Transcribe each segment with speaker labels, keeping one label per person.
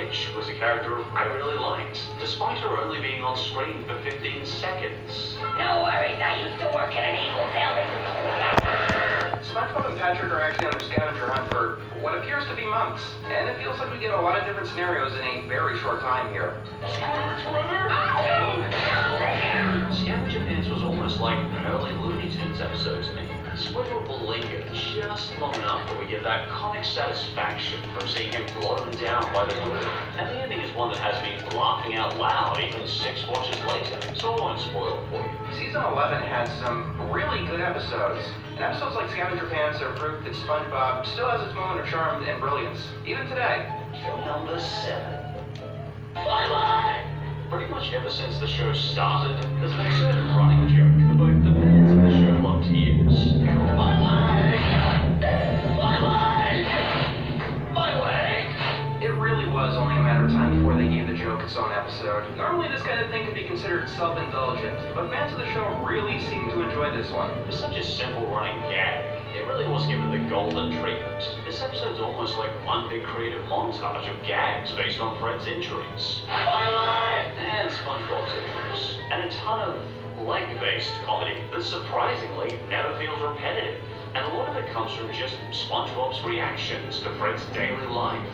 Speaker 1: which was a character I really liked, despite her only being on screen for 15 seconds.
Speaker 2: No worries, I used to work in an evil building.
Speaker 3: SpongeBob and Patrick are actually on their scavenger hunt for what appears to be months, and it feels like we get a lot of different scenarios in a very short time here.
Speaker 1: Scavenger Pants was almost like an early Looney Tunes episode to me. SpongeBob will linger just long enough that we get that comic satisfaction from seeing him blown down by the group. And the ending is one that has me laughing out loud even 6 watches later, so I won't spoil it for you.
Speaker 3: Season 11 had some really good episodes, and episodes like Scavenger Pants are proof that SpongeBob still has its moment of charm and brilliance, even today.
Speaker 1: Number 7. Pretty much ever since the show started, there's been a certain running joke that both the fans and the show love to use. My leg!
Speaker 3: It really was only a matter of time before they gave the joke its own episode. Normally this kind of thing could be considered self-indulgent, but fans of the show really seem to enjoy this one.
Speaker 1: It's such a simple running gag. It really was given the golden treatment. This episode's almost like one big creative montage of gags based on Fred's injuries. And SpongeBob's injuries. And a ton of leg-based comedy that surprisingly never feels repetitive. And a lot of it comes from just SpongeBob's reactions to Fred's daily life.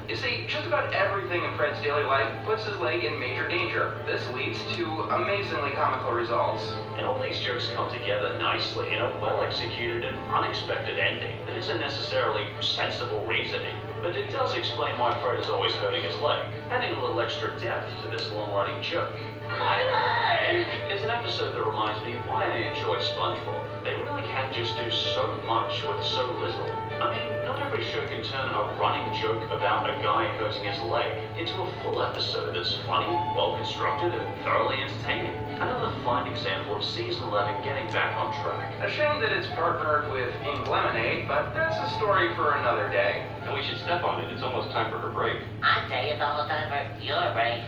Speaker 3: You see, just about everything in Fred's daily life puts his leg in major danger. This leads to amazingly comical results.
Speaker 1: And all these jokes come together nicely in a well-executed and unexpected ending that isn't necessarily sensible reasoning, but it does explain why Fred is always hurting his leg, adding a little extra depth to this long-running joke. My leg! It's an episode that reminds me why I enjoy SpongeBob. They really can just do so much with so little. I mean, not every show can turn a running joke about a guy hurting his leg into a full episode that's funny, well-constructed, and thoroughly entertaining. Another fine example of Season 11 getting back on track.
Speaker 3: A shame that it's partnered with Pink Lemonade, but that's a story for another day.
Speaker 4: And we should step on it. It's almost time for her break.
Speaker 2: I'd say it's almost time for your break.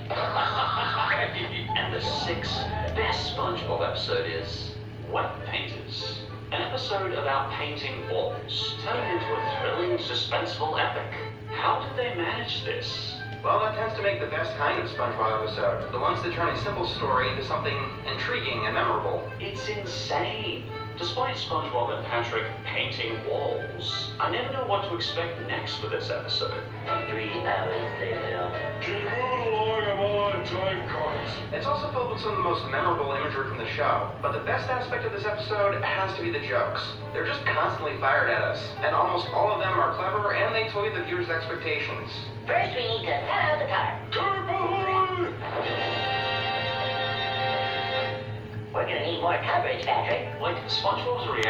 Speaker 1: And the 6th best SpongeBob episode is Wet Painters. An episode about painting walls, turned into a thrilling, suspenseful epic. How did they manage this?
Speaker 3: Well, that tends to make the best kind of SpongeBob episode. The ones that turn a simple story into something intriguing and memorable.
Speaker 1: It's insane. Despite SpongeBob and Patrick painting walls, I never know what to expect next for this episode.
Speaker 2: 3 hours later.
Speaker 1: Keep moving along, I'm on time cards.
Speaker 3: It's also filled with some of the most memorable imagery from the show, but the best aspect of this episode has to be the jokes. They're just constantly fired at us, and almost all of them are clever and they toy the viewer's expectations.
Speaker 2: First we need to set out the car. We're gonna need more coverage, Patrick.
Speaker 1: Like, SpongeBob's reaction